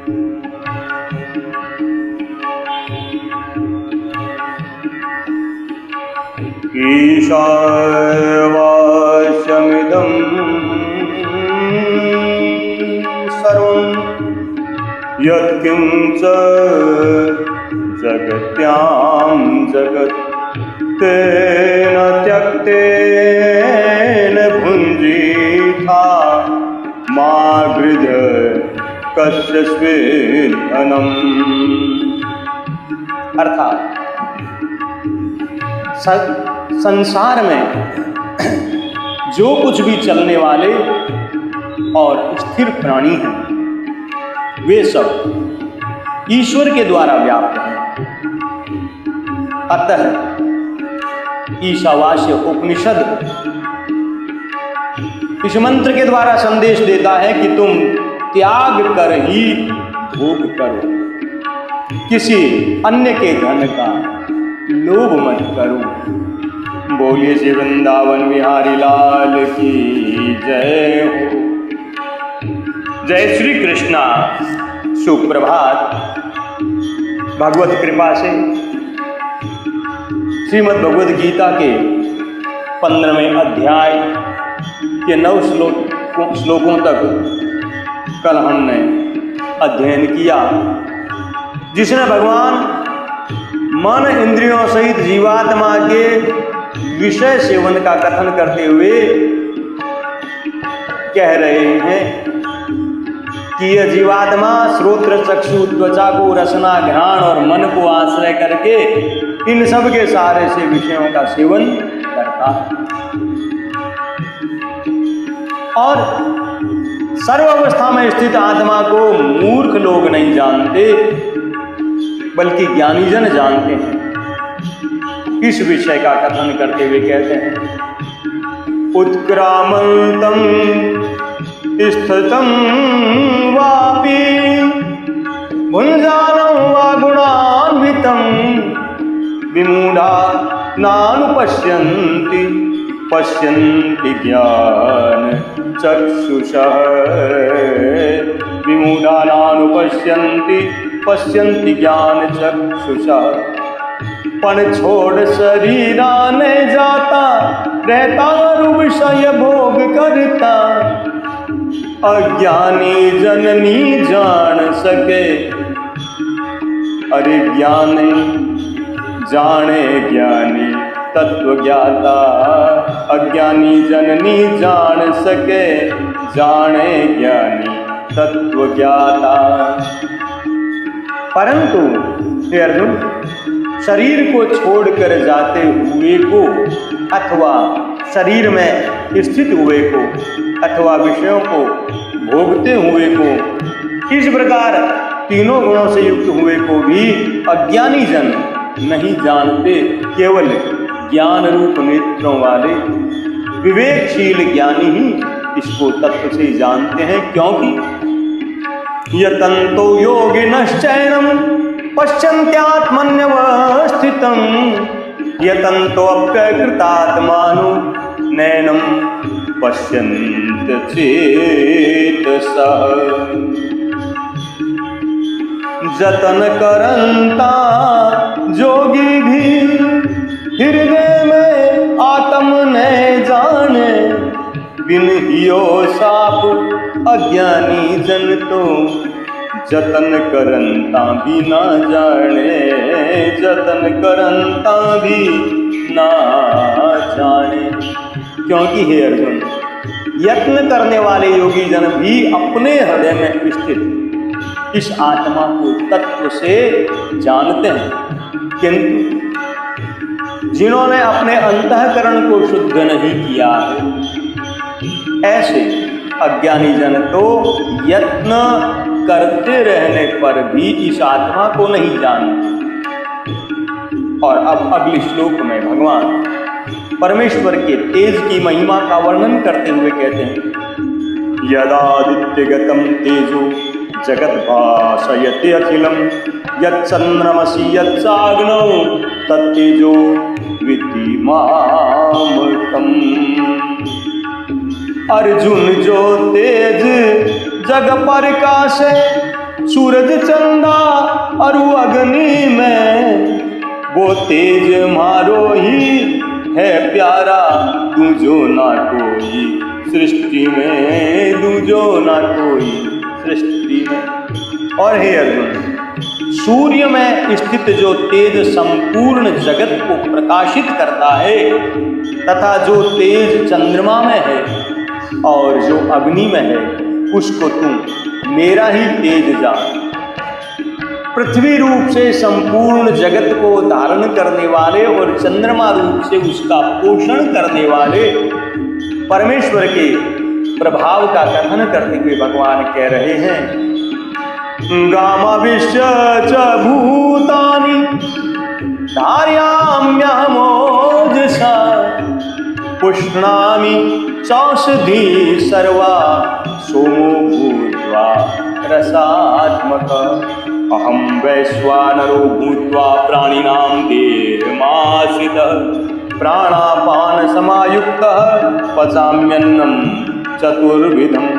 ईशावास्यमिदं सर्वं यत्किंच जगत्यां जगत् तेन त्यक्तेन भुञ्जीथा मा गृध कस्य स्वेदनम्। अर्थात संसार में जो कुछ भी चलने वाले और स्थिर प्राणी हैं वे सब ईश्वर के द्वारा व्याप्त हैं। अतः ईशावास्य उपनिषद इस मंत्र के द्वारा संदेश देता है कि तुम त्याग कर ही भोग करो, किसी अन्य के धन का लोभ मत करो। बोलिए श्री वृंदावन बिहारी लाल की जय हो। जय श्री कृष्णा। सुप्रभात। भगवत कृपा से श्रीमद् भगवद गीता के 15वें अध्याय के 9 श्लोकों तक कल हमने अध्ययन किया, जिसने भगवान मन इंद्रियों सहित जीवात्मा के विषय सेवन का कथन करते हुए कह रहे हैं कि यह जीवात्मा श्रोत्र चक्षु त्वचा को रसना घ्राण और मन को आश्रय करके इन सब के सारे से विषयों का सेवन करता है और सर्व अवस्था में स्थित आत्मा को मूर्ख लोग नहीं जानते बल्कि ज्ञानीजन जानते हैं। इस विषय का कथन करते हुए कहते हैं उत्क्रामंतम स्थितम वापि भुंजानं वा गुणान्वितं विमूढ़ा नानुपश्यन्ति पश्यन्ति ज्ञान चक्षुषः। विमूढ़ा नानुपश्यन्ति पश्यन्ति ज्ञान चक्षुषः। पण छोड़ शरीरा ने जाता रहता विषय भोग करता। अज्ञानी जननी जान सके अरे ज्ञानी जाने ज्ञानी तत्व ज्ञाता। अज्ञानी जननी जान सके जाने ज्ञानी तत्व ज्ञाता। परंतु हे अर्जुन, शरीर को छोड़कर जाते हुए को अथवा शरीर में स्थित हुए को अथवा विषयों को भोगते हुए को, इस प्रकार तीनों गुणों से युक्त हुए को भी अज्ञानी जन नहीं जानते। केवल ज्ञान रूप नेत्रों वाले विवेकशील ज्ञानी ही इसको तत्व से जानते हैं। क्योंकि यतन्तो योगिनश्चैनं पश्यन्त्यात्मन्यवस्थितं यतन्तोऽप्यकृतात्मानो नैनं पश्यन्त्यचेतसः। जतन करंता जोगी भी हृदय में आत्म न जाने। बिन हियो साप अज्ञानी जन तो जतन करंता भी ना जाने। जतन करंता भी ना जाने। क्योंकि हे अर्जुन, यत्न करने वाले योगी जन भी अपने हृदय में स्थित इस आत्मा को तत्व से जानते हैं, किंतु जिन्होंने अपने अंतःकरण को शुद्ध नहीं किया है ऐसे अज्ञानी जन तो यत्न करते रहने पर भी इस आत्मा को नहीं जानते। और अब अगले श्लोक में भगवान परमेश्वर के तेज की महिमा का वर्णन करते हुए कहते हैं यदादित्यगतम तेजो जगत भासयते अखिलम यच्चंद्रमसि यच्चाग्नौ तत्तेजो विद्धि मामकम्। अर्जुन जो तेज जग प्रकाशे सूरज चंदा अरु अग्नि में, वो तेज मारो ही है प्यारा, दूजो ना कोई सृष्टि में, दूजो ना कोई सृष्टि में। और हे अर्जुन, सूर्य में स्थित जो तेज संपूर्ण जगत को प्रकाशित करता है, तथा जो तेज चंद्रमा में है और जो अग्नि में है, उसको तुम मेरा ही तेज जान। पृथ्वी रूप से संपूर्ण जगत को धारण करने वाले और चंद्रमा रूप से उसका पोषण करने वाले परमेश्वर के प्रभाव का कथन करते हुए भगवान कह रहे हैं, गामाविश्य च भूतानि धारयाम्यहमोजसा, पुष्णामि चौषधी सर्वा, सोमो भूत्वा रसात्मक, अहम वैश्वानरो भूत्वा प्राणिनां देहमाश्रितः, प्राणापान समायुक्तः पचाम्यन्नं चतुर्विधम्।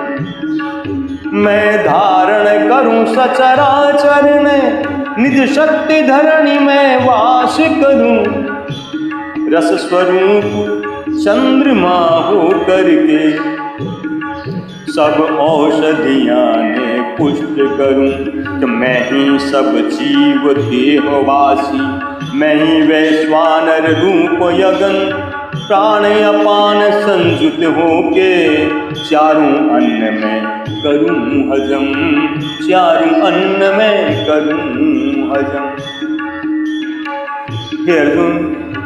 मैं धारण करूं सचराचर में, निज शक्ति धरणी में वास करूं, रस स्वरूप चंद्रमा हो करके, सब औषधियां ने पुष्ट करूं। कि मैं ही सब जीव देहवासी, मैं ही वैश्वानर रूप यगन, प्राण अपान संयुत होके, चारों अन्न में करूं हजम, चारों अन्न में करूं हजम। हे अर्जुन,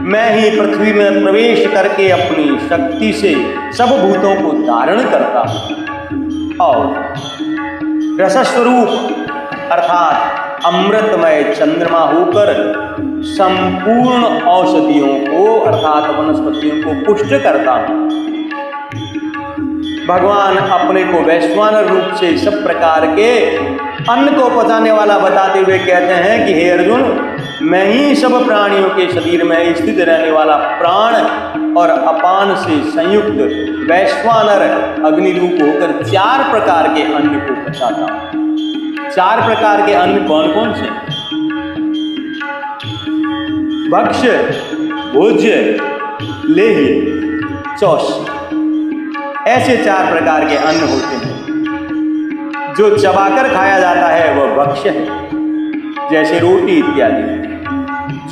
मैं ही पृथ्वी में प्रवेश करके अपनी शक्ति से सब भूतों को धारण करता हूं, और रसस्वरूप अर्थात अमृतमय चंद्रमा होकर संपूर्ण औषधियों को अर्थात वनस्पतियों को पुष्ट करता हूं। भगवान अपने को वैश्वानर रूप से सब प्रकार के अन्न को पचाने वाला बताते हुए कहते हैं कि हे अर्जुन, मैं ही सब प्राणियों के शरीर में स्थित रहने वाला प्राण और अपान से संयुक्त वैश्वानर अग्नि रूप होकर 4 प्रकार के अन्न को पचाता हूं। 4 प्रकार के अन्न कौन कौन से? भक्ष्य, भोज्य, लेह्य, चौष्य, ऐसे 4 प्रकार के अन्न होते हैं। जो चबाकर खाया जाता है वह भक्ष्य है, जैसे रोटी इत्यादि।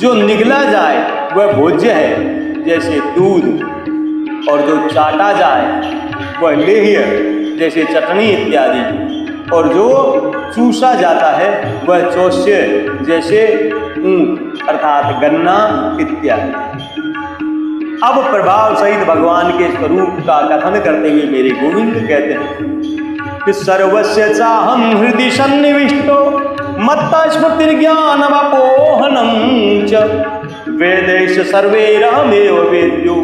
जो निगला जाए वह भोज्य है, जैसे दूध। और जो चाटा जाए वह लेह्य, जैसे चटनी इत्यादि। और जो चूसा जाता है वह चौष्य, जैसे ऊंट अर्थात गन्ना इत्यादि। अब प्रभाव सहित भगवान के स्वरूप का कथन करते हुए मेरे गोविंद कहते हैं कि सर्वस्य चाहं हृदि सन्निविष्टो मत्ता स्मृतिर्ज्ञानमपोहनं च, वेदैश्च सर्वैरहमेव वेद्यो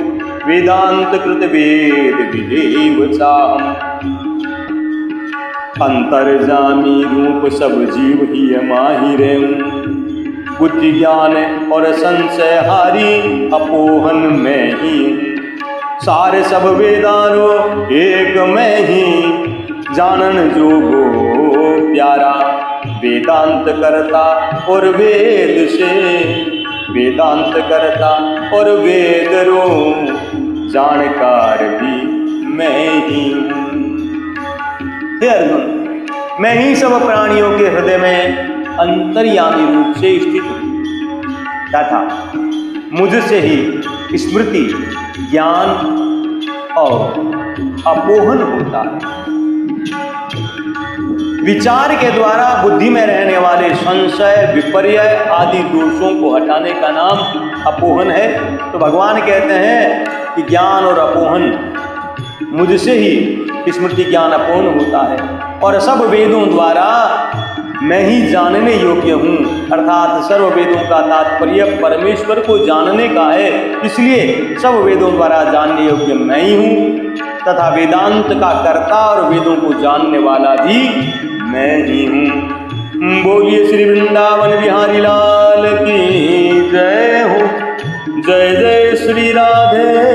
वेदांत कृत वेद विदेव चाहम्। अंतर्जामी रूप सब जीव ही माही रहूं, बुद्धि ज्ञान और संशय हारी अपोहन में ही, सारे सब वेदानो एक में ही, जानन जोगो प्यारा, वेदांत करता और वेद से, वेदांत करता और वेद रो, जानकार भी मैं ही हूँ। हे अर्जुन, मैं ही सब प्राणियों के हृदय में अंतर्यामी रूप से स्थित हूँ, तथा मुझसे ही स्मृति, ज्ञान और अपोहन होता है। विचार के द्वारा बुद्धि में रहने वाले संशय, विपर्य आदि दोषों को हटाने का नाम अपोहन है। तो भगवान कहते हैं कि ज्ञान और अपोहन मुझसे ही स्मृति, ज्ञान, अपोहन होता है। और सब वेदों द्वारा मैं ही जानने योग्य हूँ, अर्थात सर्व वेदों का तात्पर्य परमेश्वर को जानने का है। इसलिए सब वेदों द्वारा जानने योग्य मैं ही हूँ, तथा वेदांत का कर्ता और वेदों को जानने वाला भी मैं ही हूँ। बोलिए श्री वृंदावन बिहारी लाल की जय हो। जय जय श्री राधे